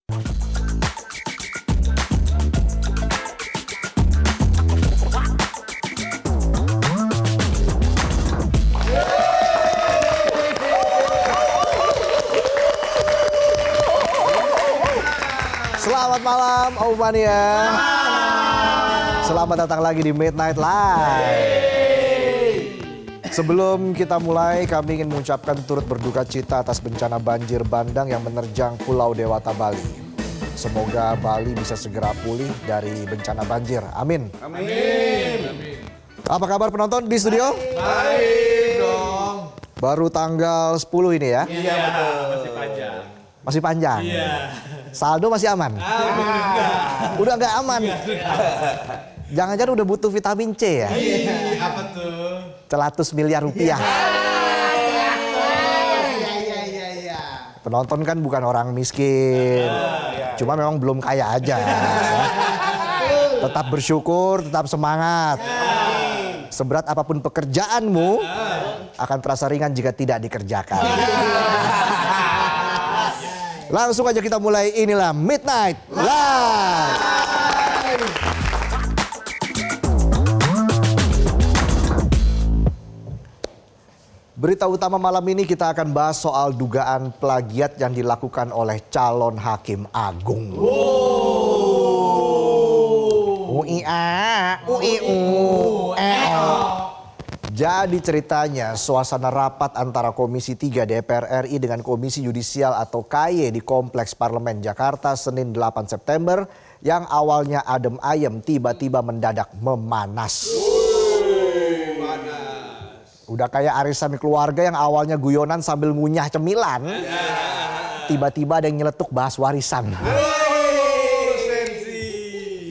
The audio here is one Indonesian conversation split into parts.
Selamat malam, Omania. Selamat datang lagi di Midnight Live. Sebelum kita mulai, kami ingin mengucapkan turut berduka cita atas bencana banjir bandang yang menerjang Pulau Dewata, Bali. Semoga Bali bisa segera pulih dari bencana banjir. Amin. Amin. Apa kabar penonton di studio? Baik dong. Baru tanggal 10 ini ya? Iya betul. Masih panjang. Masih panjang? Iya. Saldo masih aman? Udah nggak aman? Jangan-jangan udah butuh vitamin C ya? Iya, apa tuh? 100 miliar rupiah. Iya. Penonton kan bukan orang miskin. Cuma memang belum kaya aja. Tetap bersyukur, tetap semangat. Seberat apapun pekerjaanmu, akan terasa ringan jika tidak dikerjakan. Langsung aja kita mulai, inilah Midnight Live. Berita utama malam ini kita akan bahas soal dugaan plagiat yang dilakukan oleh calon hakim agung. Jadi ceritanya suasana rapat antara Komisi 3 DPR RI dengan Komisi Yudisial atau KY di Kompleks Parlemen Jakarta Senin 8 September yang awalnya adem ayem tiba-tiba mendadak memanas. Udah kayak arisan keluarga yang awalnya guyonan sambil ngunyah cemilan. Tiba-tiba ada yang nyeletuk bahas warisan.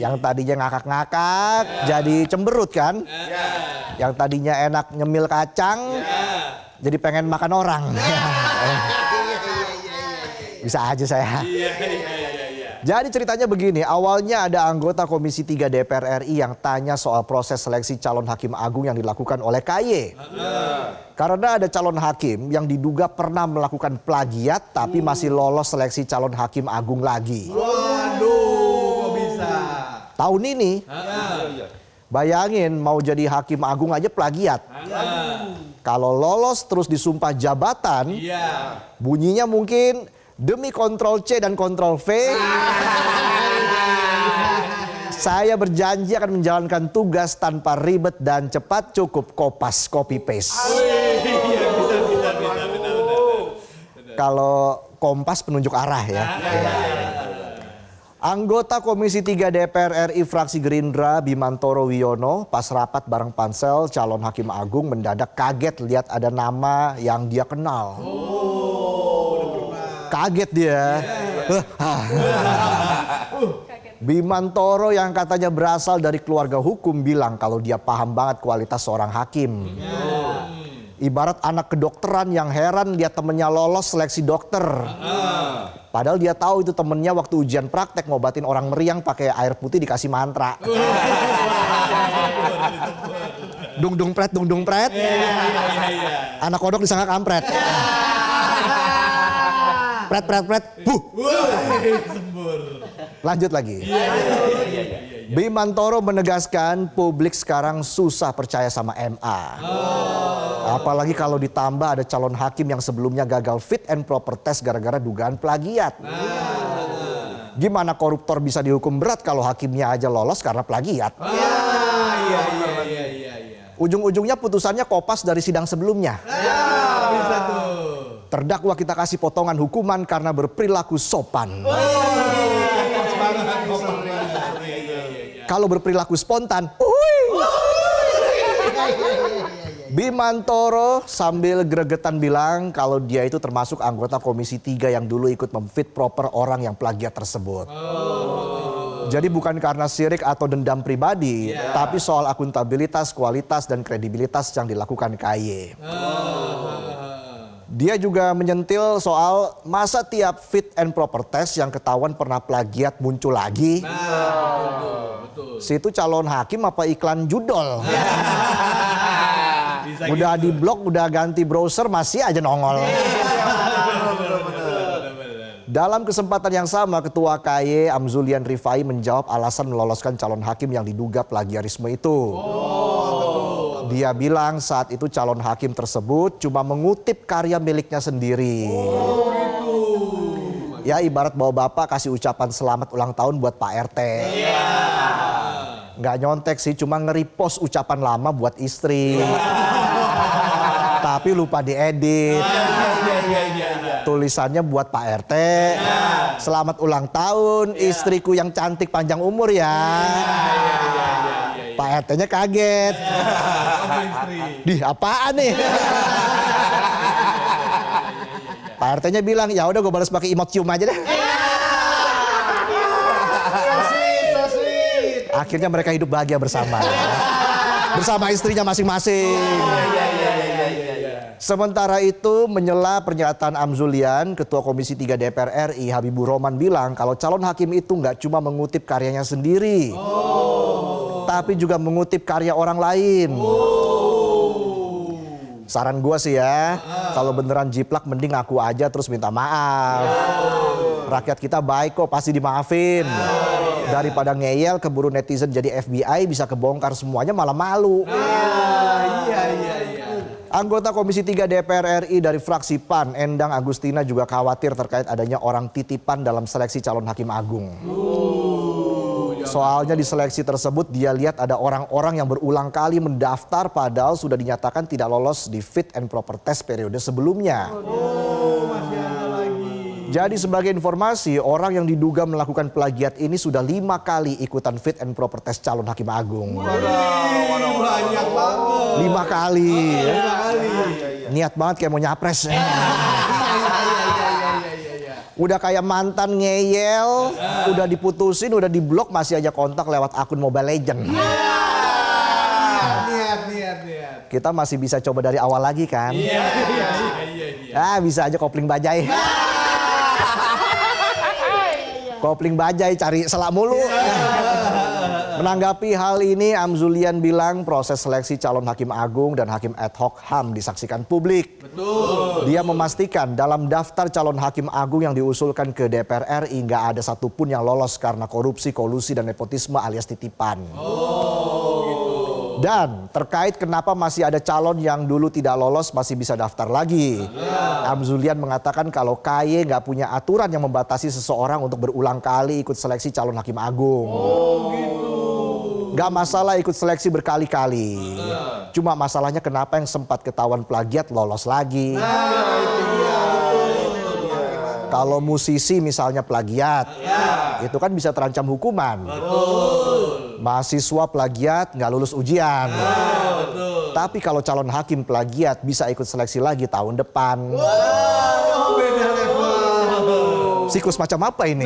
Yang tadinya ngakak-ngakak jadi cemberut kan. Yang tadinya enak nyemil kacang jadi pengen makan orang. Bisa aja saya. Jadi ceritanya begini, awalnya ada anggota Komisi 3 DPR RI yang tanya soal proses seleksi calon hakim agung yang dilakukan oleh KY. Karena ada calon hakim yang diduga pernah melakukan plagiat tapi masih lolos seleksi calon hakim agung lagi. Waduh, kok bisa? Tahun ini, bayangin mau jadi hakim agung aja plagiat. Kalau lolos terus disumpah jabatan, bunyinya mungkin demi Ctrl C dan Ctrl V, saya berjanji akan menjalankan tugas tanpa ribet dan cepat, cukup kopas copy paste. Kalau kompas penunjuk arah ya. Anggota Komisi 3 DPR RI fraksi Gerindra Bimantoro Wiono pas rapat bareng pansel calon hakim agung mendadak kaget lihat ada nama yang dia kenal. Kaget dia. Bimantoro yang katanya berasal dari keluarga hukum bilang kalau dia paham banget kualitas seorang hakim. Ibarat anak kedokteran yang heran lihat temennya lolos seleksi dokter. Padahal dia tahu itu temennya waktu ujian praktek ngobatin orang meriang pakai air putih dikasih mantra. Dung dung pret. Anak kodok disangka kampret. Pret. Lanjut lagi. Bimantoro menegaskan publik sekarang susah percaya sama MA. Apalagi kalau ditambah ada calon hakim yang sebelumnya gagal fit and proper test gara-gara dugaan plagiat. Gimana koruptor bisa dihukum berat kalau hakimnya aja lolos karena plagiat? Ujung-ujungnya putusannya kopas dari sidang sebelumnya. Bisa tuh. Terdakwa kita kasih potongan hukuman karena berperilaku sopan. Kalau berperilaku spontan, Bimantoro sambil gregetan bilang kalau dia itu termasuk anggota Komisi 3 yang dulu ikut memfit proper orang yang plagiat tersebut. Jadi bukan karena sirik atau dendam pribadi, tapi soal akuntabilitas, kualitas, dan kredibilitas yang dilakukan KY. Dia juga menyentil soal masa tiap fit and proper test yang ketahuan pernah plagiat muncul lagi. Betul. Situ calon hakim apa iklan judol. Udah di blok, udah ganti browser masih aja nongol. Dalam kesempatan yang sama, Ketua KY Amzulian Rifai menjawab alasan meloloskan calon hakim yang diduga plagiarisme itu. Dia bilang saat itu calon hakim tersebut cuma mengutip karya miliknya sendiri. Ya ibarat bawa bapak kasih ucapan selamat ulang tahun buat Pak RT. Nggak nyontek sih, cuma nge-repost ucapan lama buat istri. Tapi lupa diedit. Tulisannya buat Pak RT. Selamat ulang tahun istriku yang cantik panjang umur ya. Pak RT-nya kaget. Dih, apaan nih? Pak RT-nya bilang, ya udah gue balas pakai emot cium aja deh. Akhirnya mereka hidup bahagia bersama. Bersama istrinya masing-masing. Sementara itu menyela pernyataan Amzulian, Ketua Komisi 3 DPR RI Habibur Rahman bilang kalau calon hakim itu nggak cuma mengutip karyanya sendiri. Tapi juga mengutip karya orang lain. Saran gue sih ya, kalau beneran jiplak mending ngaku aja terus minta maaf. Rakyat kita baik kok, pasti dimaafin. Daripada ngeyel keburu netizen jadi FBI bisa kebongkar semuanya malah malu. Anggota Komisi 3 DPR RI dari fraksi PAN, Endang Agustina juga khawatir terkait adanya orang titipan dalam seleksi calon hakim agung. Soalnya di seleksi tersebut dia lihat ada orang-orang yang berulang kali mendaftar padahal sudah dinyatakan tidak lolos di fit and proper test periode sebelumnya. Jadi sebagai informasi, orang yang diduga melakukan plagiat ini sudah 5 kali ikutan fit and proper test calon hakim agung. Banyak banget. 5 kali. Niat banget kayak mau nyapres. Udah kayak mantan ngeyel, udah diputusin, udah diblok, masih aja kontak lewat akun Mobile Legend. Niat. Kita masih bisa coba dari awal lagi kan? Bisa aja kopling bajai. Kopling bajai cari selak mulu. Menanggapi hal ini, Amzulian bilang proses seleksi calon hakim agung dan hakim ad hoc HAM disaksikan publik. Betul. Dia memastikan dalam daftar calon hakim agung yang diusulkan ke DPR RI nggak ada satupun yang lolos karena korupsi, kolusi, dan nepotisme alias titipan. Dan terkait kenapa masih ada calon yang dulu tidak lolos masih bisa daftar lagi. Amzulian mengatakan kalau KY nggak punya aturan yang membatasi seseorang untuk berulang kali ikut seleksi calon hakim agung. Gak masalah ikut seleksi berkali-kali. Cuma masalahnya kenapa yang sempat ketahuan plagiat lolos lagi. Kalau musisi misalnya plagiat, itu kan bisa terancam hukuman. Mahasiswa plagiat nggak lulus ujian. Tapi kalau calon hakim plagiat bisa ikut seleksi lagi tahun depan. Beda level. Siklus macam apa ini?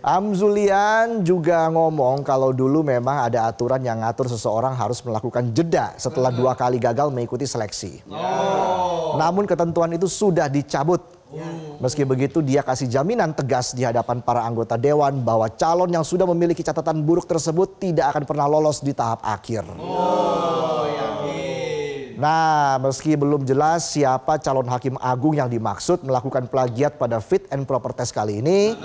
Amzulian juga ngomong kalau dulu memang ada aturan yang ngatur seseorang harus melakukan jeda setelah 2 kali gagal mengikuti seleksi. Namun ketentuan itu sudah dicabut. Meski begitu dia kasih jaminan tegas di hadapan para anggota dewan bahwa calon yang sudah memiliki catatan buruk tersebut tidak akan pernah lolos di tahap akhir. Nah, meski belum jelas siapa calon hakim agung yang dimaksud melakukan plagiat pada fit and proper test kali ini,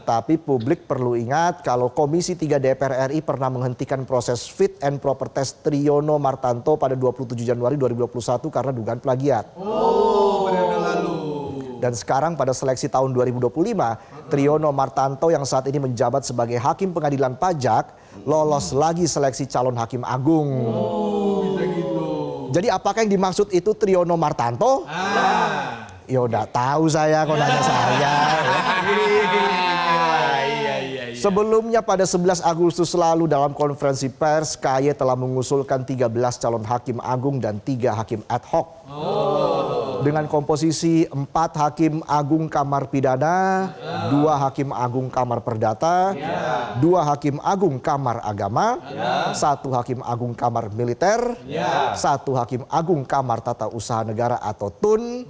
tapi publik perlu ingat kalau Komisi 3 DPR RI pernah menghentikan proses fit and proper test Triyono Martanto pada 27 Januari 2021 karena dugaan plagiat. Dan sekarang pada seleksi tahun 2025, Triyono Martanto yang saat ini menjabat sebagai Hakim Pengadilan Pajak lolos lagi seleksi calon hakim agung. Jadi apakah yang dimaksud itu Triyono Martanto? Ya udah tahu saya kok nanya saya. Sebelumnya pada 11 Agustus lalu dalam konferensi pers, KY telah mengusulkan 13 calon hakim agung dan 3 hakim ad hoc. Dengan komposisi 4 hakim agung kamar pidana, 2 hakim agung kamar perdata, 2 hakim agung kamar agama, 1 hakim agung kamar militer, 1 hakim agung kamar tata usaha negara atau TUN,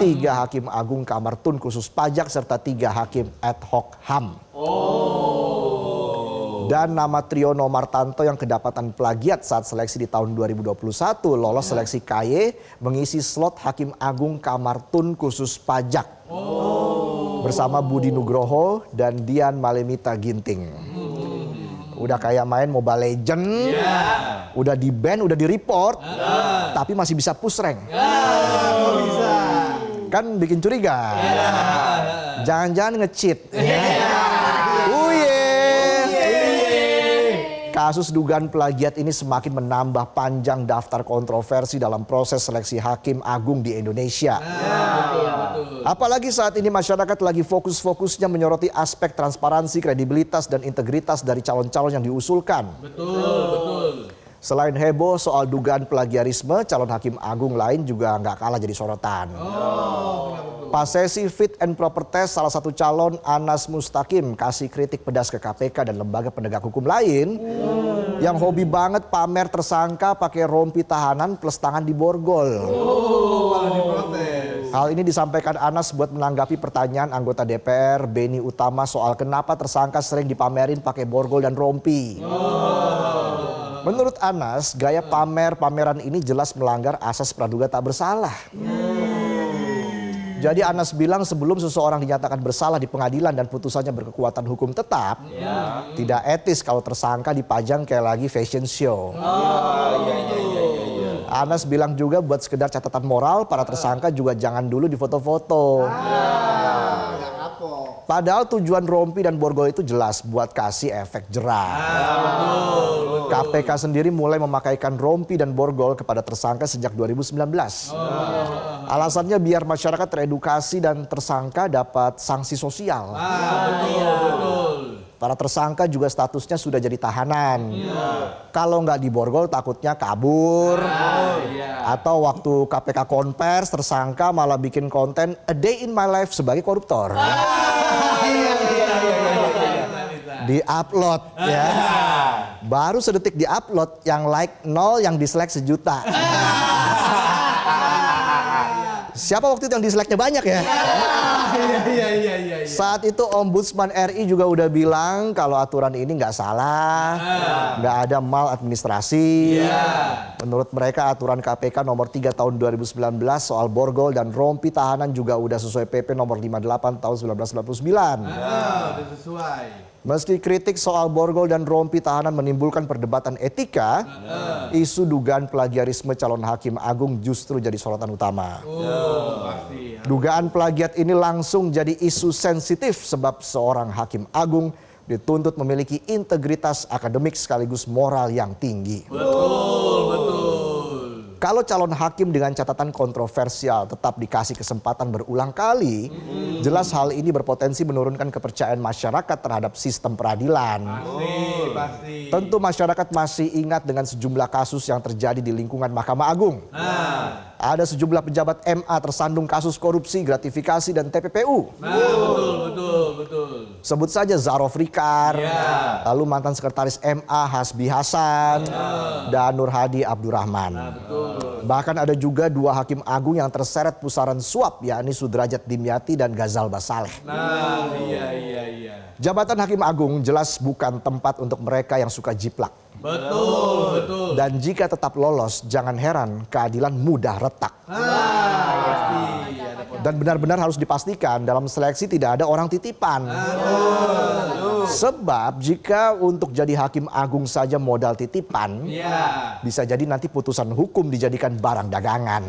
3 hakim agung kamar TUN khusus pajak, serta 3 hakim ad hoc HAM. Dan nama Triono Martanto yang kedapatan plagiat saat seleksi di tahun 2021 lolos seleksi KY mengisi slot Hakim Agung Kamar Tun khusus pajak. Bersama Budi Nugroho dan Dian Malemita Ginting. Udah kayak main Mobile Legend, udah di ban, udah di report, tapi masih bisa push rank. Kan bikin curiga. Jangan-jangan nge-cheat. Kasus dugaan plagiat ini semakin menambah panjang daftar kontroversi dalam proses seleksi Hakim Agung di Indonesia. Apalagi saat ini masyarakat lagi fokus-fokusnya menyoroti aspek transparansi, kredibilitas, dan integritas dari calon-calon yang diusulkan. Betul. Selain heboh soal dugaan plagiarisme, calon Hakim Agung lain juga nggak kalah jadi sorotan. Pas sesi fit and proper test, salah satu calon Anas Mustaqim kasih kritik pedas ke KPK dan lembaga penegak hukum lain yang hobi banget pamer tersangka pakai rompi tahanan plus tangan di borgol. Hal ini disampaikan Anas buat menanggapi pertanyaan anggota DPR Beni Utama soal kenapa tersangka sering dipamerin pakai borgol dan rompi. Menurut Anas, gaya pameran ini jelas melanggar asas praduga tak bersalah. Jadi Anas bilang sebelum seseorang dinyatakan bersalah di pengadilan dan putusannya berkekuatan hukum tetap, tidak etis kalau tersangka dipajang kayak lagi fashion show. Anas bilang juga buat sekedar catatan moral, para tersangka juga jangan dulu difoto-foto. Padahal tujuan rompi dan borgol itu jelas buat kasih efek jerah. KPK sendiri mulai memakaikan rompi dan borgol kepada tersangka sejak 2019. Alasannya biar masyarakat teredukasi dan tersangka dapat sanksi sosial. Para tersangka juga statusnya sudah jadi tahanan. Kalau nggak diborgol takutnya kabur. Atau waktu KPK konvers tersangka malah bikin konten A Day in My Life sebagai koruptor. Di-upload ya. Baru sedetik di-upload yang like 0, yang dislike 1 juta. Siapa waktu itu yang dislike-nya banyak ya? Saat itu Ombudsman RI juga udah bilang kalau aturan ini nggak salah, nggak ada maladministrasi. Menurut mereka aturan KPK nomor 3 tahun 2019 soal borgol dan rompi tahanan juga udah sesuai PP nomor 58 tahun 1999. Udah sesuai. Meski kritik soal borgol dan rompi tahanan menimbulkan perdebatan etika, isu dugaan plagiarisme calon Hakim Agung justru jadi sorotan utama. Dugaan plagiat ini langsung jadi isu sensitif sebab seorang Hakim Agung dituntut memiliki integritas akademik sekaligus moral yang tinggi. Kalau calon hakim dengan catatan kontroversial tetap dikasih kesempatan berulang kali, jelas hal ini berpotensi menurunkan kepercayaan masyarakat terhadap sistem peradilan. Pasti. Tentu masyarakat masih ingat dengan sejumlah kasus yang terjadi di lingkungan Mahkamah Agung. Ada sejumlah pejabat MA tersandung kasus korupsi, gratifikasi, dan TPPU. Betul. Sebut saja Zarof Rikar, lalu mantan sekretaris MA Hasbi Hasan, dan Nur Hadi Abdurrahman. Bahkan ada juga 2 hakim agung yang terseret pusaran suap, yakni Sudrajat Dimyati dan Ghazal Basaleh. Jabatan hakim agung jelas bukan tempat untuk mereka yang suka jiplak. Betul. Dan jika tetap lolos, jangan heran keadilan mudah retak. Dan benar-benar harus dipastikan dalam seleksi tidak ada orang titipan. Sebab jika untuk jadi hakim agung saja modal titipan, bisa jadi nanti putusan hukum dijadikan barang dagangan.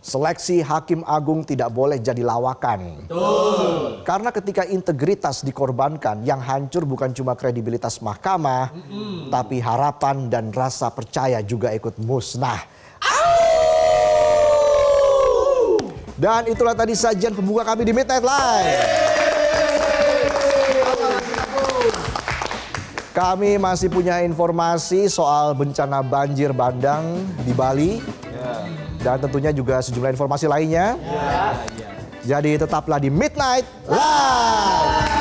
Seleksi hakim agung tidak boleh jadi lawakan. Karena ketika integritas dikorbankan, yang hancur bukan cuma kredibilitas mahkamah, tapi harapan dan rasa percaya juga ikut musnah. Dan itulah tadi sajian pembuka kami di Midnight Live. Kami masih punya informasi soal bencana banjir bandang di Bali. Dan tentunya juga sejumlah informasi lainnya. Jadi tetaplah di Midnight Live.